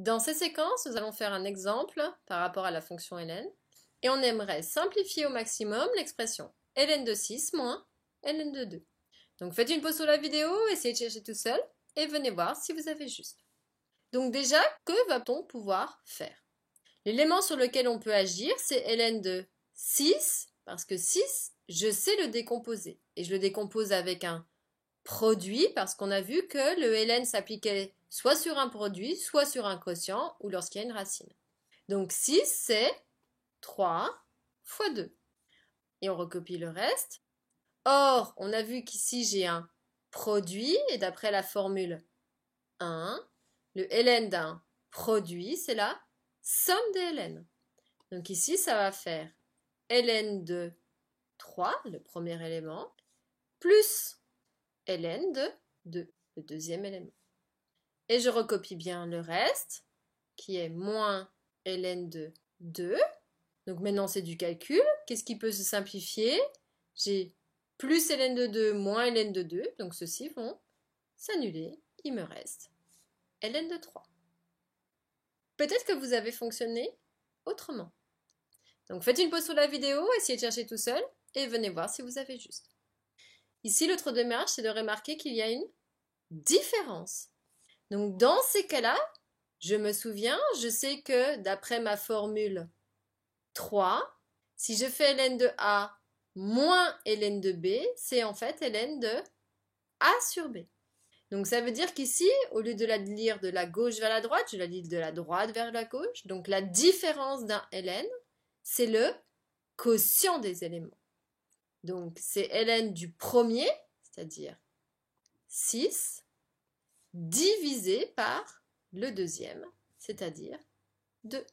Dans cette séquence, nous allons faire un exemple par rapport à la fonction ln et on aimerait simplifier au maximum l'expression ln de 6 moins ln de 2. Donc faites une pause sur la vidéo, essayez de chercher tout seul et venez voir si vous avez juste. Donc déjà, que va-t-on pouvoir faire? L'élément sur lequel on peut agir, c'est ln de 6, parce que 6, je sais le décomposer. Et je le décompose avec un produit, parce qu'on a vu que le ln s'appliquait soit sur un produit, soit sur un quotient, ou lorsqu'il y a une racine. Donc 6, c'est 3 fois 2. Et on recopie le reste. Or, on a vu qu'ici, j'ai un produit, et d'après la formule 1, le ln d'un produit, c'est la somme des ln. Donc ici, ça va faire ln de 3, le premier élément, plus ln de 2, le deuxième élément. Et je recopie bien le reste, qui est moins ln de 2. Donc maintenant, c'est du calcul. Qu'est-ce qui peut se simplifier? J'ai plus ln de 2 moins ln de 2, donc ceux-ci vont s'annuler. Il me reste ln de 3. Peut-être que vous avez fonctionné autrement. Donc faites une pause sur la vidéo, essayez de chercher tout seul et venez voir si vous avez juste. Ici, l'autre démarche, c'est de remarquer qu'il y a une différence. Donc dans ces cas-là, je me souviens, je sais que d'après ma formule 3, si je fais ln de A moins ln de B, c'est en fait ln de A sur B. Donc ça veut dire qu'ici, au lieu de la lire de la gauche vers la droite, je la lis de la droite vers la gauche. Donc la différence d'un ln, c'est le quotient des éléments. Donc c'est ln du premier, c'est-à-dire 6, divisé par le deuxième, c'est-à-dire 2.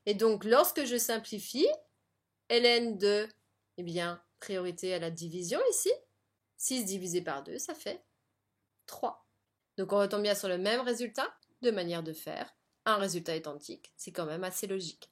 Et donc lorsque je simplifie, ln de, eh bien, priorité à la division ici, 6 divisé par 2, ça fait 3. Donc on retombe bien sur le même résultat, deux manières de faire, un résultat identique, c'est quand même assez logique.